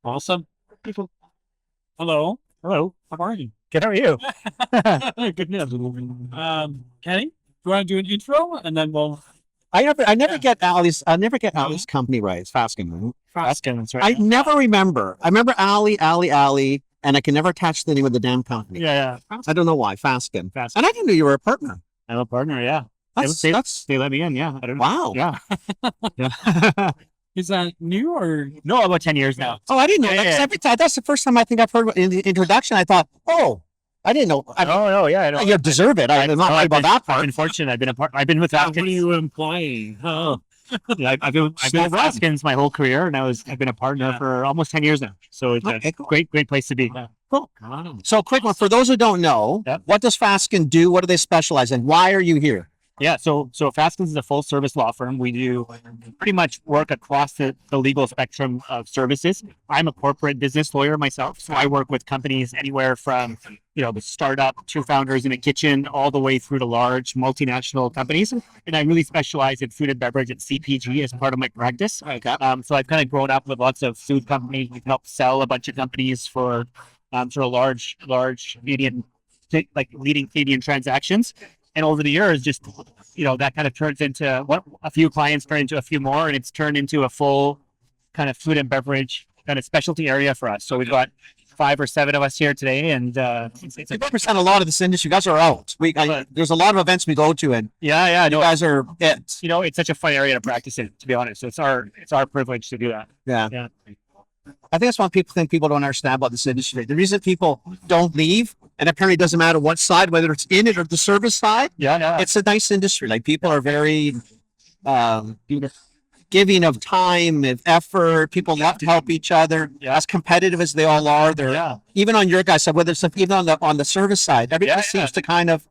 Awesome. Hello. Hello. How are you? Good. How are you? Good news. Kenny, do you want to do an intro and then we'll I never yeah. get Ali's company right. It's Fasken. Fast. Fasken. That's right. I never remember. I remember Ali, and I can never attach the name of the damn company. Yeah, yeah. I don't know why. Fasken. Fast. And I didn't know you were a partner. I'm a partner. Yeah. They Let me in. Yeah. I don't know. wow. Yeah. Yeah. Is that new or No, about 10 years now. Oh, I didn't know. That's the first time I think I've heard in the introduction. I thought, oh, I didn't know. no, yeah, I don't. You deserve it. I'm not right about that part. I've been fortunate. I've been with What are Fasken. you implying? Oh, yeah, I've been with Faskens my whole career, and I've been a partner for almost 10 years now. So it's Okay, a cool. great place to be. Cool. So, quick one for those who don't know. Yep. What does Fasken do? What do they specialize in? Why are you here? Yeah, so Faskens is a full service law firm. We do pretty much work across the legal spectrum of services. I'm a corporate business lawyer myself, so I work with companies anywhere from the startup, two founders in a kitchen, all the way through to large multinational companies. And I really specialize in food and beverage and CPG as part of my practice. Okay. So I've kind of grown up with lots of food companies. We've helped sell a bunch of companies for sort of large Canadian, like leading Canadian transactions. And over the years, just that kind of turns into a few clients turn into a few more, and it's turned into a full kind of food and beverage kind of specialty area for us. So we've got 5 or 7 of us here today, and it's You represent a lot of this industry. You guys are out. There's a lot of events we go to, and yeah, you guys are it. it's such a fun area to practice in, to be honest. So it's our privilege to do that. Yeah. I think that's why people don't understand about this industry. The reason people don't leave, and apparently it doesn't matter what side, whether it's in it or the service side, Yeah. it's a nice industry. Like people are very giving of time, of effort. People love to help each other. As competitive as they all are, they're even on your guys' side, whether it's even on the service side, everybody seems to kind of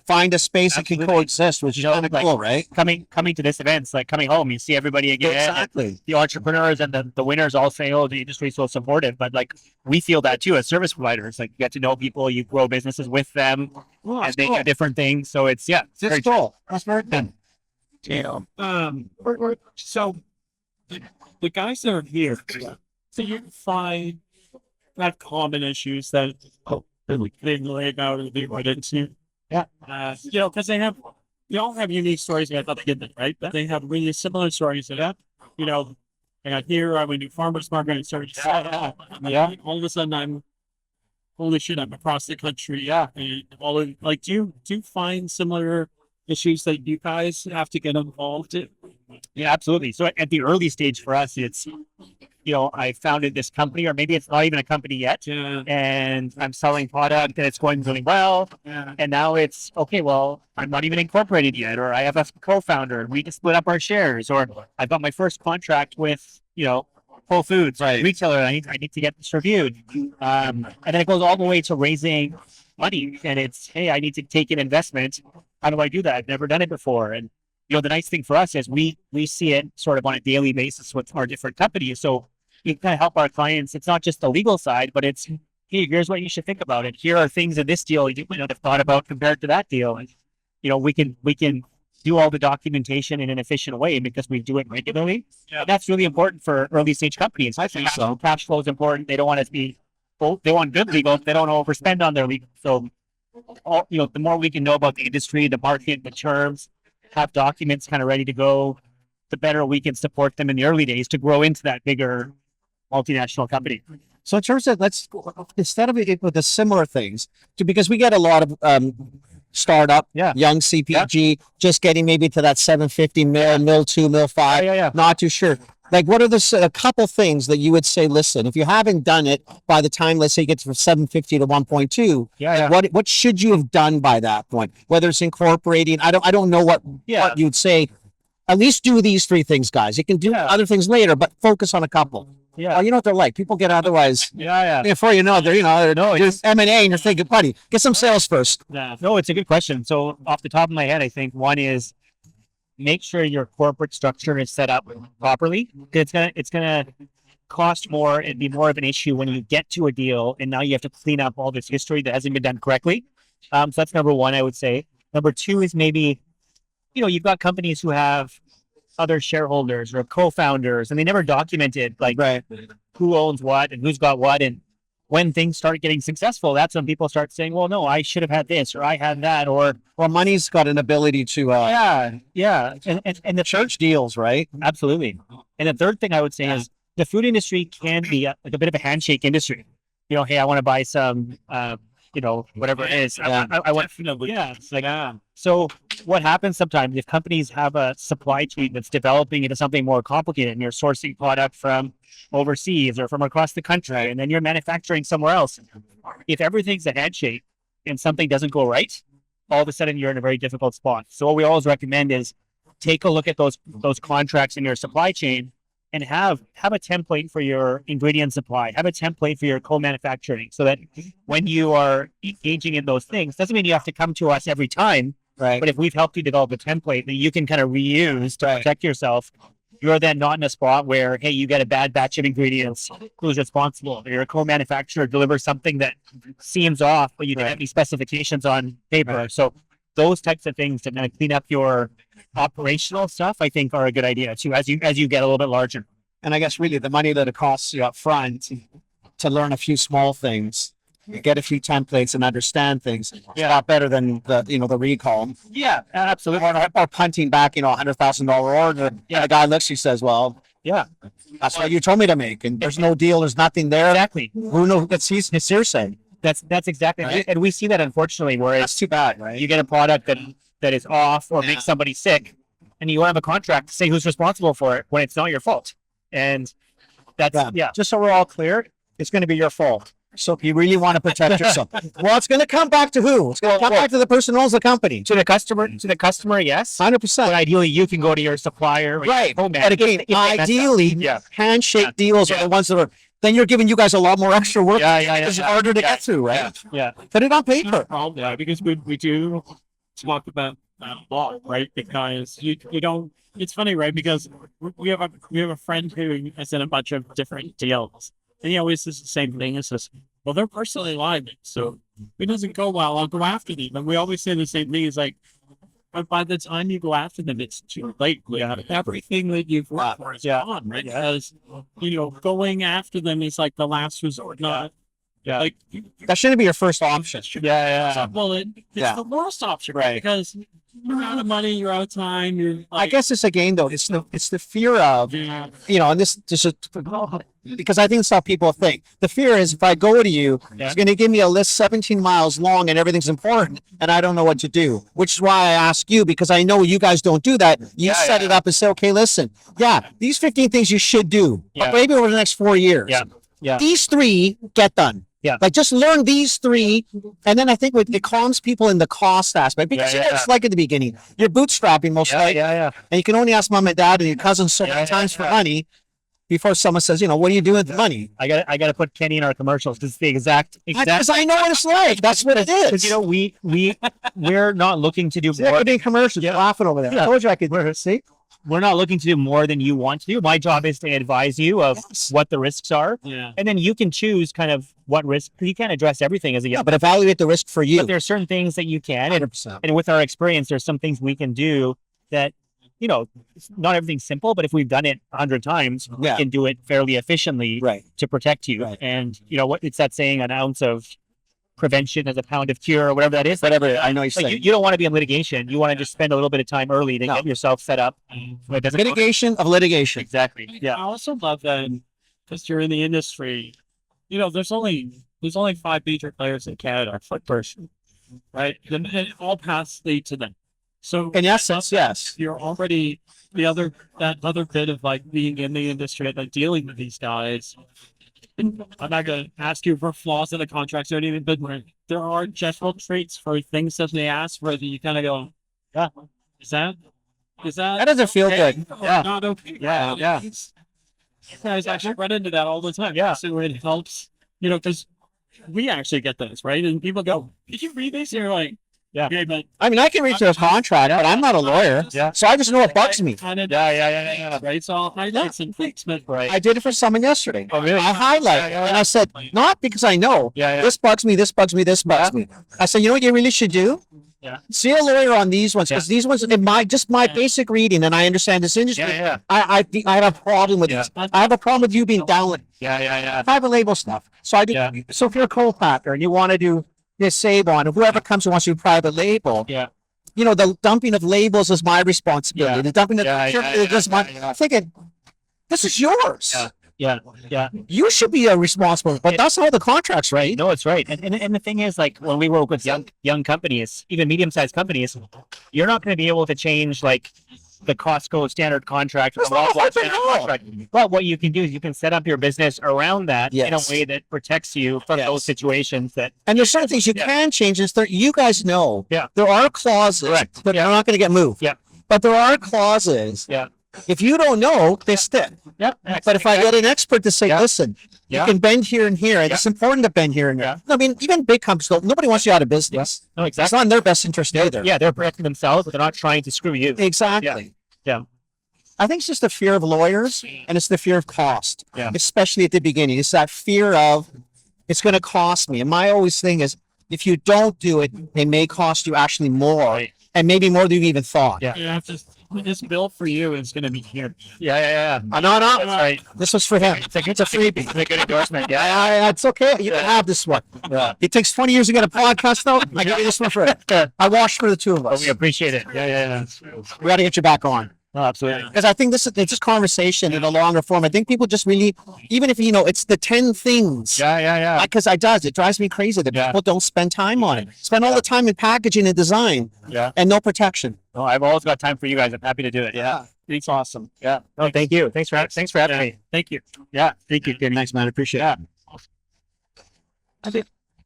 find a space that can coexist, which is kind of cool, right? Coming to this event, it's like coming home. You see everybody again. Exactly. The entrepreneurs and the winners all say, "Oh, the industry is so supportive." But like we feel that too as service providers. Like you get to know people, you grow businesses with them, and they do different things. So it's That's cool. That's very good. So the guys that are here, so you find that common issues that they laid out and they went into. Yeah. Because they all have unique stories. I thought they did, right? But they have really similar stories that, I got here, I went to farmer's market and started all of a sudden holy shit, I'm across the country. Yeah. And do you find similar issues that you guys have to get involved in? Yeah, absolutely. So at the early stage for us, it's, I founded this company, or maybe it's not even a company yet, and I'm selling product and it's going really well. And now it's, okay, well, I'm not even incorporated yet, or I have a co-founder and we just split up our shares, or I've got my first contract with, Whole Foods, retailer. I need to get this reviewed. And then it goes all the way to raising money, and it's, hey, I need to take an investment. How do I do that? I've never done it before. And the nice thing for us is we see it sort of on a daily basis with our different companies. So we kind of help our clients. It's not just the legal side, but it's, hey, here's what you should think about it. Here are things in this deal you might not have thought about compared to that deal. And we can do all the documentation in an efficient way because we do it regularly. And that's really important for early stage companies. I think so. Cash flow is important. They don't want to be they want good legal. They don't overspend on their legal. So the more we can know about the industry, the market, the terms, have documents kind of ready to go, the better we can support them in the early days to grow into that bigger multinational company. So in terms of, instead of it with the similar things, because we get a lot of startup, young CPG, just getting maybe to that 750 mil 2, mil 5, not too sure. Like, what are a couple things that you would say, listen, if you haven't done it by the time, let's say, you get from 750 to 1.2, what should you have done by that point? Whether it's incorporating, I don't know what you'd say. At least do these 3 things, guys. You can do other things later, but focus on a couple. Yeah. You know what they're like. People get otherwise. Before you know it, they're just M&A and you're thinking, buddy, get some sales first. Yeah. No, it's a good question. So off the top of my head, I think one is make sure your corporate structure is set up properly. It's gonna cost more and be more of an issue when you get to a deal and now you have to clean up all this history that hasn't been done correctly. So that's number one, I would say. Number two is maybe, you've got companies who have other shareholders or co-founders and they never documented who owns what and who's got what. And when things start getting successful, that's when people start saying, well, no, I should have had this or I had that, or money's got an ability to yeah. And the church deals, right? absolutely. And the third thing I would say is the food industry can be like a bit of a handshake industry. Hey, I want to buy some, whatever it is. I want, it's like, so what happens sometimes if companies have a supply chain that's developing into something more complicated and you're sourcing product from overseas or from across the country, and then you're manufacturing somewhere else. If everything's a handshake and something doesn't go right, all of a sudden you're in a very difficult spot. So what we always recommend is take a look at those contracts in your supply chain and have a template for your ingredient supply, have a template for your co-manufacturing, so that when you are engaging in those things, doesn't mean you have to come to us every time, right? But if we've helped you develop a template that you can kind of reuse to protect yourself, you're then not in a spot where, hey, you get a bad batch of ingredients, who's responsible? Or your co-manufacturer delivers something that seems off, but you didn't have any specifications on paper. Right. So those types of things to kind of clean up your operational stuff, I think, are a good idea too, as you get a little bit larger. And I guess really the money that it costs you up front to learn a few small things, get a few templates and understand things, it's a lot better than the recall. Yeah, absolutely. Or punting back, $100,000 order. Yeah, the guy looks, he says, well, yeah, that's what you told me to make, and there's no deal, there's nothing there. Exactly. Who knows? It's hearsay. That's exactly right. And we see that, unfortunately, where That's too bad, right? you get a product that is off or makes somebody sick, and you want to have a contract to say who's responsible for it when it's not your fault. And that's Just so we're all clear, it's going to be your fault. So if you really want to protect yourself, well, it's going to come back to who? It's going to come back to the person who owns the company. To the customer, yes. 100%. But ideally, you can go to your supplier. Right. But again, ideally, handshake deals are the ones that are. Then you're giving you guys a lot more extra work. It's harder to get through, right? Yeah. Put it on paper. Yeah, because we do talk about that a lot, right? Because you don't. It's funny, right? Because we have a friend who has done a bunch of different deals, and he always says the same thing. He says, "Well, they're personally liable, so if it doesn't go well, I'll go after them." And we always say the same thing. It's like, but by the time you go after them, it's too late. Everything that you've worked for is gone, right? Because going after them is like the last resort. Not like that shouldn't be your first option. Well, it's the worst option, right? Because you're out of money, you're out of time. I guess it's again though. It's the fear of and this is because I think it's how people think. The fear is if I go to you, it's going to give me a list 17 miles long and everything's important, and I don't know what to do. Which is why I ask you, because I know you guys don't do that. You set it up and say, okay, listen, these 15 things you should do, but maybe over the next 4 years. These 3 get done. Like just learn these 3, and then I think it calms people in the cost aspect, because it's like at the beginning, you're bootstrapping most likely, and you can only ask mom and dad and your cousins so many times for money before someone says, what are you doing with the money? I got to put Kenny in our commercials because it's the exact. Because I know what it's like. That's what it is. Because we're not looking to do more. Doing commercials, laughing over there. I told you I could see. We're not looking to do more than you want to do. My job is to advise you of what the risks are. And then you can choose kind of what risk. You can't address everything as a but evaluate the risk for you. But there's certain things that you can. 100%. And with our experience, there's some things we can do that, not everything's simple, but if we've done it 100 times, we can do it fairly efficiently to protect you. And what it's that saying, an ounce of prevention is a pound of cure, or whatever that is. Whatever, I know you're saying. You don't want to be in litigation. You want to just spend a little bit of time early to get yourself set up. Mitigation of litigation. Exactly. Yeah. I also love that because you're in the industry. There's only 5 major players in Canada for person, right? And all paths lead to them. So in essence, yes, you're already that other bit of like being in the industry and like dealing with these guys. I'm not going to ask you for flaws in the contracts or anything, but there are general traits for things that they ask where you kind of go, is that that doesn't feel good. Not okay. Guys actually run into that all the time. So it helps, because we actually get this, right? And people go, did you read this? And you're like, okay, but I mean, I can read through a contract, but I'm not a lawyer. So I just know what bugs me. Right. So I'll highlight some things, but I did it for someone yesterday. Oh, really? I highlighted and I said, not because I know this bugs me, this bugs me, this bugs me. I said, you know what you really should do? See a lawyer on these ones, because these ones, in my basic reading, and I understand this industry. I have a problem with this. I have a problem with you being down. Private label stuff. So I do. So if you're a co-packer and you want to do this save on, and whoever comes who wants to do private label, you know, the dumping of labels is my responsibility. The dumping of is my. I'm thinking, this is yours. You should be responsible, but that's how the contracts, right? No, it's right. And the thing is, like, when we work with young companies, even medium-sized companies, you're not going to be able to change like the Costco standard contract or the Walmart standard contract. But what you can do is you can set up your business around that in a way that protects you from those situations. And there's certain things you can change. And you guys know there are clauses that are not going to get moved. But there are clauses. If you don't know, they stick. But if I get an expert to say, listen, you can bend here and here, and it's important to bend here and here. I mean, even big companies don't. Nobody wants you out of business. No, exactly. It's not in their best interest either. They're protecting themselves, but they're not trying to screw you. Exactly. I think it's just the fear of lawyers, and it's the fear of cost. Especially at the beginning, it's that fear of it's going to cost me. And my always thing is, if you don't do it, it may cost you actually more, and maybe more than you even thought. This bill for you is going to be here. No. Right. This was for him. It's a freebie. It's a good endorsement. It's okay. You can have this one. It takes 20 years to get a podcast, though. I give you this one for it. I watched for the two of us. We appreciate it. We got to get you back on. No, absolutely. Because I think it's just conversation in a longer form. I think people just really, even if, you know, it's the 10 things. Because it drives me crazy that people don't spend time on it. Spend all the time in packaging and design. And no protection. No, I've always got time for you guys. I'm happy to do it. It's awesome. No, thank you. Thanks for having me. Thank you. Thank you. Thanks, man. I appreciate it. I think